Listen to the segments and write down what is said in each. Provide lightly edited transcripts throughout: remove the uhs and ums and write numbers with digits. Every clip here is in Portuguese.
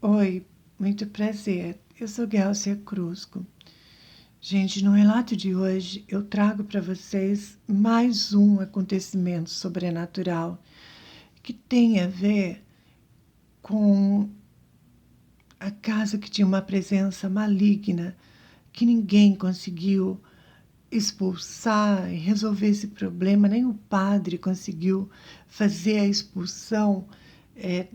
Oi, muito prazer. Eu sou Gelsia Crusco. Gente, no relato de hoje eu trago para vocês mais um acontecimento sobrenatural que tem a ver com a casa que tinha uma presença maligna que ninguém conseguiu expulsar e resolver esse problema, nem o padre conseguiu fazer a expulsão eh,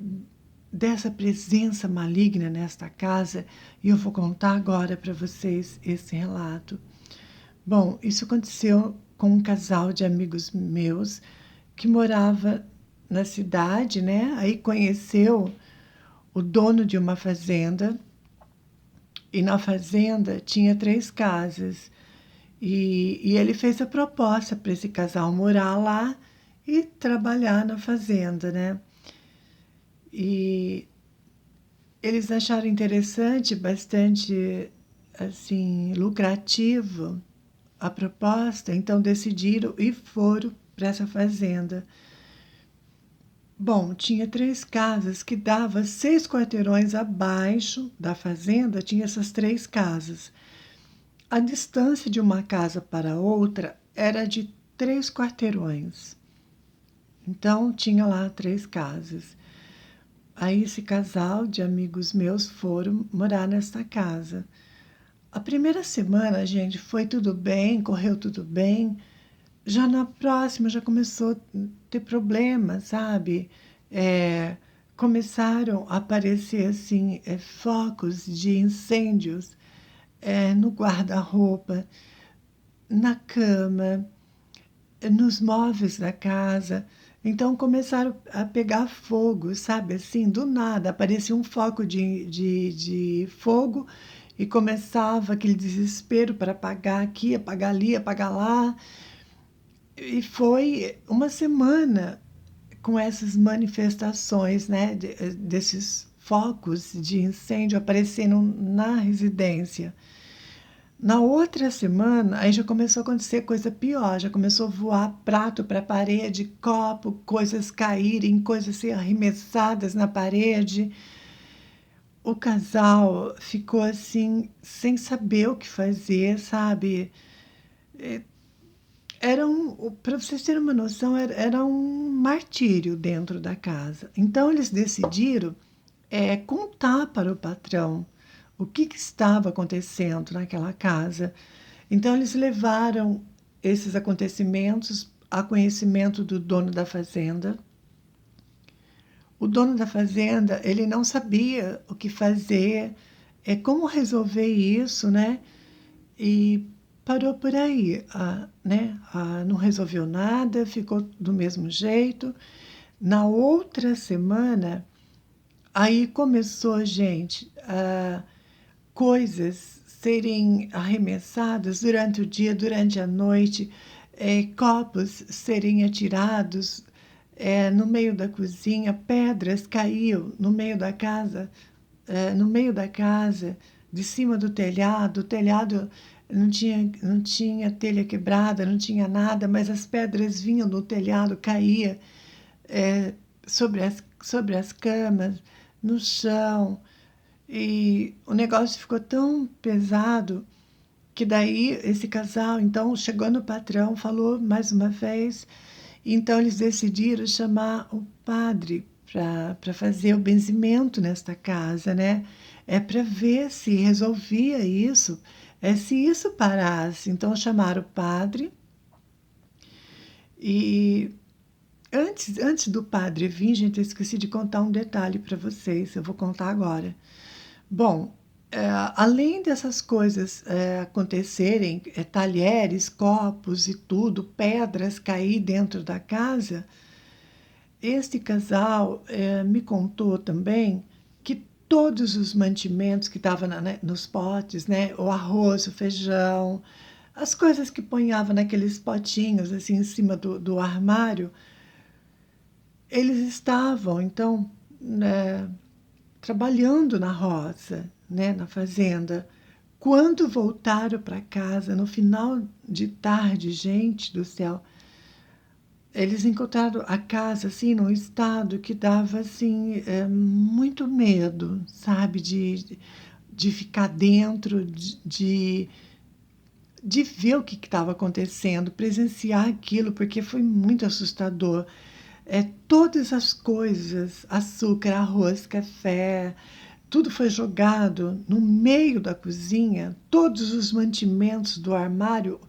dessa presença maligna nesta casa, e eu vou contar agora para vocês esse relato. Bom, isso aconteceu com um casal de amigos meus que morava na cidade, né? Aí conheceu o dono de uma fazenda, e na fazenda tinha 3 casas. E ele fez a proposta para esse casal morar lá e trabalhar na fazenda, né? E eles acharam interessante, bastante assim, lucrativo a proposta, então decidiram e foram para essa fazenda. Bom, tinha 3 casas que dava 6 quarteirões abaixo da fazenda, tinha essas 3 casas. A distância de uma casa para outra era de 3 quarteirões. Então, tinha lá 3 casas. Aí esse casal de amigos meus foram morar nesta casa. A primeira semana, gente, foi tudo bem, correu tudo bem. Já na próxima já começou a ter problemas, sabe? Começaram a aparecer assim, focos de incêndios no guarda-roupa, na cama, nos móveis da casa. Então começaram a pegar fogo, sabe? Assim, do nada, aparecia um foco de fogo e começava aquele desespero para apagar aqui, apagar ali, apagar lá. E foi uma semana com essas manifestações, né? Desses focos de incêndio aparecendo na residência. Na outra semana, aí já começou a acontecer coisa pior, já começou a voar prato para a parede, copo, coisas caírem, coisas ser arremessadas na parede. O casal ficou assim, sem saber o que fazer, sabe? Para vocês terem uma noção, era um martírio dentro da casa. Então, eles decidiram contar para o patrão o que estava acontecendo naquela casa. Então, eles levaram esses acontecimentos a conhecimento do dono da fazenda. O dono da fazenda, ele não sabia o que fazer, como resolver isso, né? E parou por aí, né? Não resolveu nada, ficou do mesmo jeito. Na outra semana, aí começou, gente, coisas serem arremessadas durante o dia, durante a noite, copos serem atirados no meio da cozinha, pedras caíam no meio da casa, de cima do telhado. O telhado não tinha telha quebrada, não tinha nada, mas as pedras vinham do telhado, caía sobre as camas, no chão. E o negócio ficou tão pesado que daí esse casal, então, chegou no patrão, falou mais uma vez. Então, eles decidiram chamar o padre para fazer o benzimento nesta casa, né? Para ver se resolvia isso, se isso parasse. Então, chamaram o padre. E antes do padre vir, gente, eu esqueci de contar um detalhe para vocês. Eu vou contar agora. Bom, além dessas coisas acontecerem, talheres, copos e tudo, pedras cair dentro da casa, este casal me contou também que todos os mantimentos que estavam nos potes, né, o arroz, o feijão, as coisas que ponhava naqueles potinhos assim em cima do armário, eles estavam então, né, trabalhando na roça, né, na fazenda. Quando voltaram para casa, no final de tarde, gente do céu, eles encontraram a casa, assim, num estado que dava, assim, muito medo, sabe, de ficar dentro, de ver o que estava acontecendo, presenciar aquilo, porque foi muito assustador. Todas as coisas, açúcar, arroz, café, tudo foi jogado no meio da cozinha, todos os mantimentos do armário,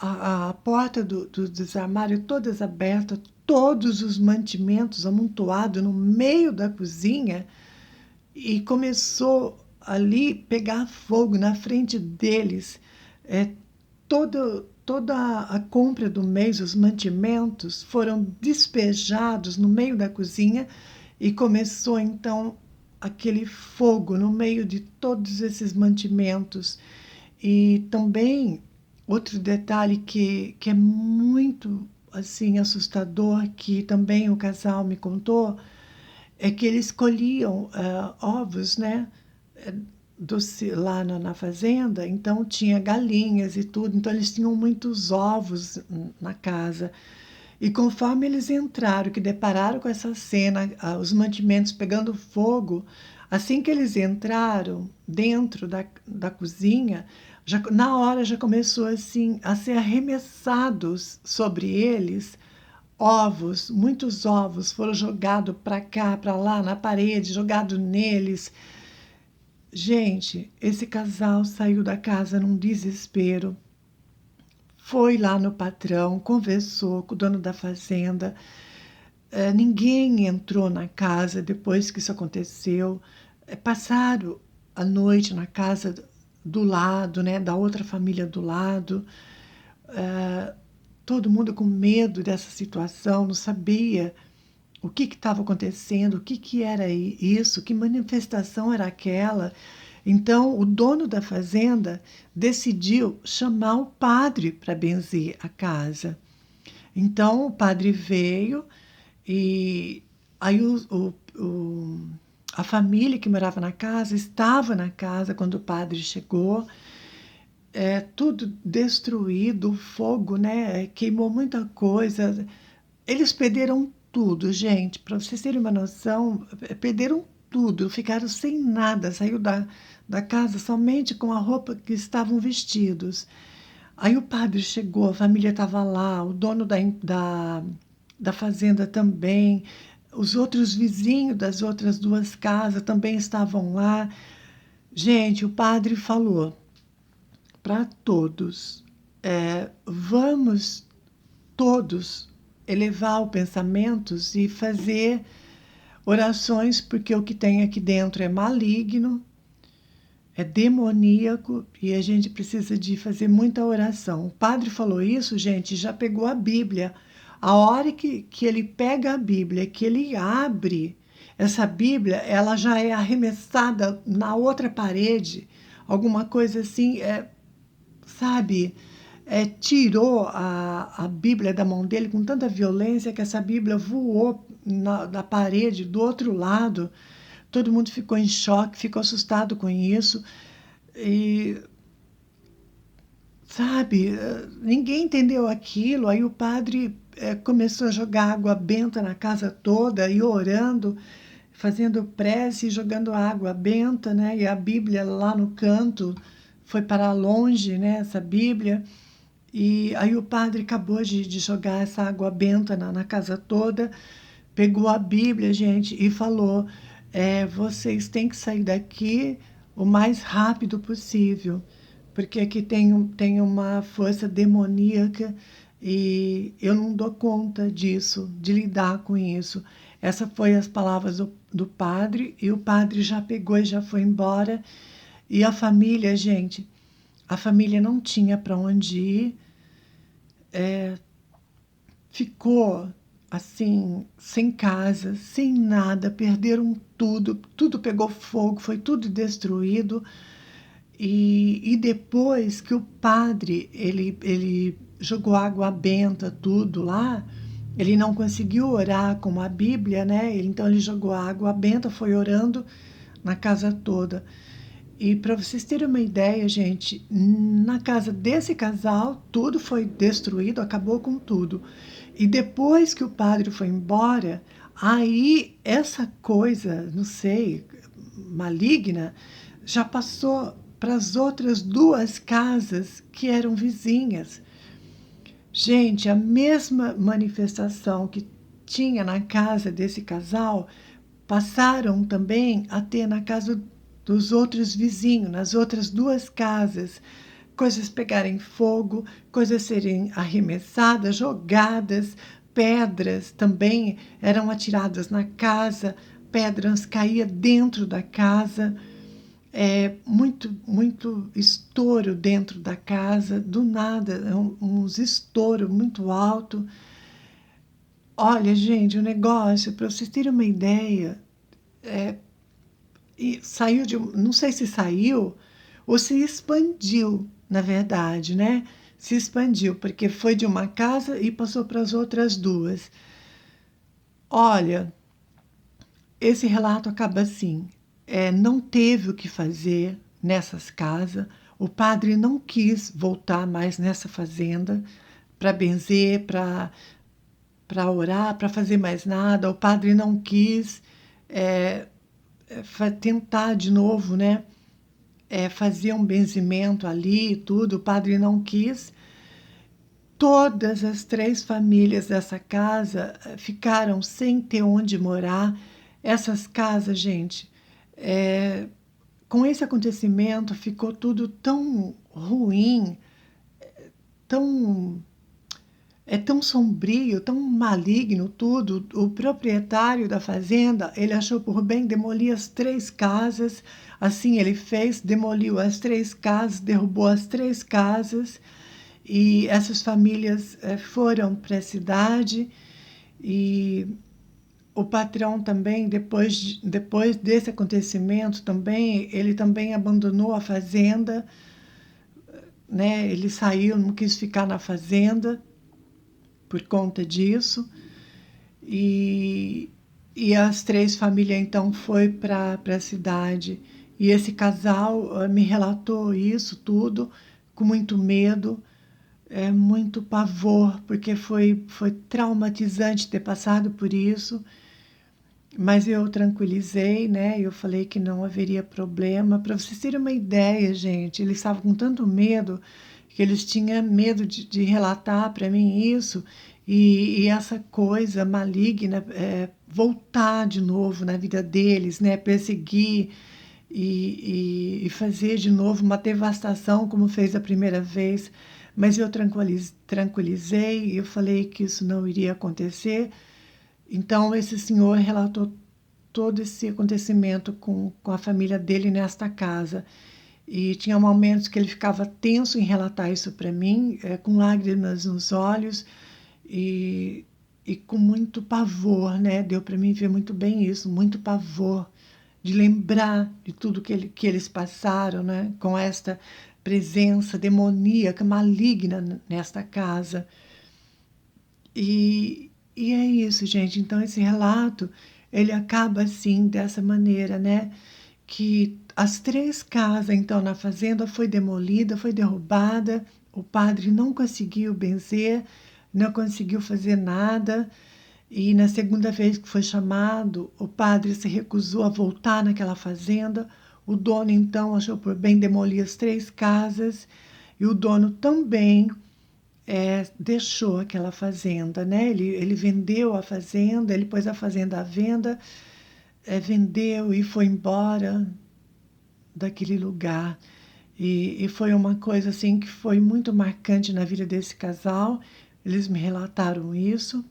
a porta dos armários todas abertas, todos os mantimentos amontoados no meio da cozinha, e começou ali pegar fogo na frente deles. Toda a compra do mês, os mantimentos, foram despejados no meio da cozinha e começou então aquele fogo no meio de todos esses mantimentos. E também outro detalhe que é muito assim assustador, que também o casal me contou, é que eles colhiam ovos, né? Lá na fazenda, então tinha galinhas e tudo, então eles tinham muitos ovos na casa. E conforme eles entraram, que depararam com essa cena, os mantimentos pegando fogo, assim que eles entraram dentro da cozinha, já, na hora já começou assim a ser arremessados sobre eles ovos, muitos ovos foram jogados para cá, para lá, na parede, jogados neles. Gente, esse casal saiu da casa num desespero, foi lá no patrão, conversou com o dono da fazenda. Ninguém entrou na casa depois que isso aconteceu. Passaram a noite na casa do lado, né, da outra família do lado. Todo mundo com medo dessa situação, não sabia o que estava acontecendo, o que era isso, que manifestação era aquela. Então, o dono da fazenda decidiu chamar o padre para benzer a casa. Então, o padre veio e aí a família que morava na casa estava na casa quando o padre chegou. Tudo destruído, o fogo, né? Queimou muita coisa. Eles perderam tudo, gente. Para vocês terem uma noção, perderam tudo, ficaram sem nada, saiu da casa somente com a roupa que estavam vestidos. Aí o padre chegou, a família estava lá, o dono da fazenda também, os outros vizinhos das outras duas casas também estavam lá. Gente, o padre falou para todos: vamos todos elevar os pensamentos e fazer orações, porque o que tem aqui dentro é maligno, é demoníaco, e a gente precisa de fazer muita oração. O padre falou isso, gente, já pegou a Bíblia. A hora que ele pega a Bíblia, que ele abre essa Bíblia, ela já é arremessada na outra parede, alguma coisa assim, sabe? Tirou a Bíblia da mão dele com tanta violência que essa Bíblia voou na parede do outro lado. Todo mundo ficou em choque, ficou assustado com isso. E, sabe, ninguém entendeu aquilo. Aí o padre começou a jogar água benta na casa toda e orando, fazendo prece e jogando água benta, né? E a Bíblia lá no canto foi para longe, né? Essa Bíblia. E aí o padre acabou de jogar essa água benta na casa toda, pegou a Bíblia, gente, e falou: vocês têm que sair daqui o mais rápido possível, porque aqui tem uma força demoníaca e eu não dou conta disso, de lidar com isso. Essas foram as palavras do padre, e o padre já pegou e já foi embora. E a família, gente, a família não tinha para onde ir, ficou assim, sem casa, sem nada, perderam tudo, tudo pegou fogo, foi tudo destruído. E depois que o padre ele jogou água benta, tudo lá, ele não conseguiu orar com a Bíblia, né? Então ele jogou água benta, foi orando na casa toda. E para vocês terem uma ideia, gente, na casa desse casal, tudo foi destruído, acabou com tudo. E depois que o padre foi embora, aí essa coisa, não sei, maligna, já passou para as outras duas casas que eram vizinhas. Gente, a mesma manifestação que tinha na casa desse casal, passaram também a ter na casa dos outros vizinhos, nas outras duas casas. Coisas pegarem fogo, coisas serem arremessadas, jogadas, pedras também eram atiradas na casa, pedras caíam dentro da casa, muito estouro dentro da casa, do nada, uns estouro muito alto. Olha, gente, o negócio, para vocês terem uma ideia, e saiu de, não sei se saiu ou se expandiu, na verdade, né? Se expandiu, porque foi de uma casa e passou para as outras duas. Olha, esse relato acaba assim: não teve o que fazer nessas casas, o padre não quis voltar mais nessa fazenda para benzer, para orar, para fazer mais nada, o padre não quis tentar de novo, né? Fazer um benzimento ali e tudo, o padre não quis. Todas as três famílias dessa casa ficaram sem ter onde morar. Essas casas, gente, com esse acontecimento ficou tudo tão ruim, tão tão sombrio, tão maligno tudo. O proprietário da fazenda, ele achou por bem demolir as três casas. Assim ele fez, demoliu as três casas, derrubou as três casas. E essas famílias foram para a cidade. E o patrão também, depois desse acontecimento, também ele também abandonou a fazenda, né? Ele saiu, não quis ficar na fazenda por conta disso. E, e as três famílias então foi para a cidade. E esse casal me relatou isso tudo com muito medo, muito pavor, porque foi traumatizante ter passado por isso. Mas eu tranquilizei, né? Eu falei que não haveria problema. Para vocês terem uma ideia, gente, eles estavam com tanto medo que eles tinham medo de relatar para mim isso e essa coisa maligna voltar de novo na vida deles, né? Perseguir e fazer de novo uma devastação como fez a primeira vez. Mas eu tranquilizei, eu falei que isso não iria acontecer. Então, esse senhor relatou todo esse acontecimento com a família dele nesta casa. E tinha momentos que ele ficava tenso em relatar isso para mim, com lágrimas nos olhos e, e com muito pavor, né? Deu para mim ver muito bem isso, muito pavor de lembrar de tudo que eles passaram, né? Com esta presença demoníaca, maligna nesta casa. E é isso, gente. Então, esse relato, ele acaba assim, dessa maneira, né? Que as três casas, então, na fazenda foi demolida, foi derrubada, o padre não conseguiu benzer, não conseguiu fazer nada, e na segunda vez que foi chamado, o padre se recusou a voltar naquela fazenda, o dono, então, achou por bem demolir as três casas, e o dono também deixou aquela fazenda, né? Ele vendeu a fazenda, ele pôs a fazenda à venda, vendeu e foi embora daquele lugar. E foi uma coisa assim que foi muito marcante na vida desse casal. Eles me relataram isso.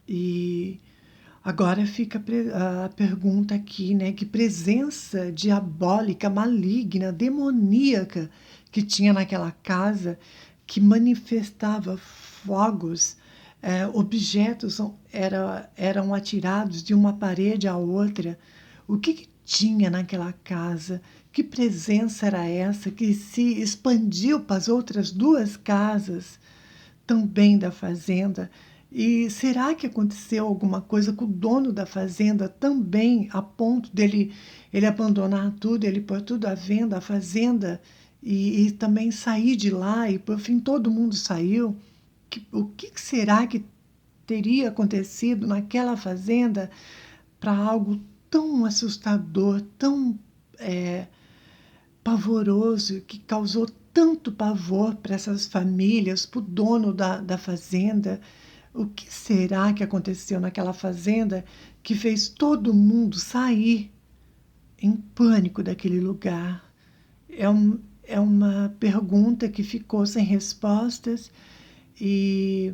E agora fica a pergunta aqui, né? Que presença diabólica, maligna, demoníaca que tinha naquela casa, que manifestava fogos, objetos eram atirados de uma parede à outra. O que tinha naquela casa? Que presença era essa que se expandiu para as outras duas casas também da fazenda? E será que aconteceu alguma coisa com o dono da fazenda também, a ponto dele ele abandonar tudo, ele pôr tudo à venda, a fazenda, também sair de lá, e por fim todo mundo saiu? O que será que teria acontecido naquela fazenda para algo tão assustador, tão pavoroso, que causou tanto pavor para essas famílias, para o dono da fazenda. O que será que aconteceu naquela fazenda que fez todo mundo sair em pânico daquele lugar? É uma pergunta que ficou sem respostas e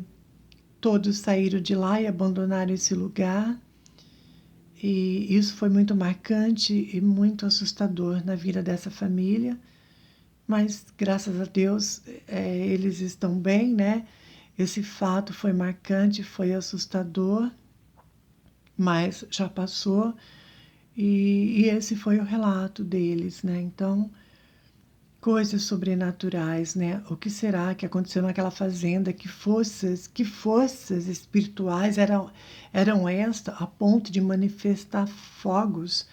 todos saíram de lá e abandonaram esse lugar. E isso foi muito marcante e muito assustador na vida dessa família. Mas, graças a Deus, eles estão bem, né? Esse fato foi marcante, foi assustador, mas já passou. E esse foi o relato deles, né? Então, coisas sobrenaturais, né? O que será que aconteceu naquela fazenda? Que forças espirituais eram estas a ponto de manifestar fogos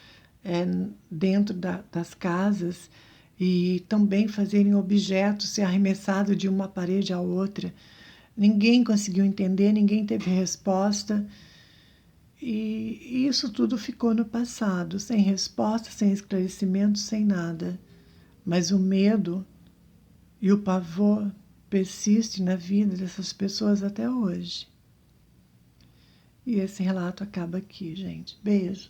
dentro das casas e também fazerem objetos ser arremessados de uma parede à outra? Ninguém conseguiu entender, ninguém teve resposta. E isso tudo ficou no passado, sem resposta, sem esclarecimento, sem nada. Mas o medo e o pavor persistem na vida dessas pessoas até hoje. E esse relato acaba aqui, gente. Beijo.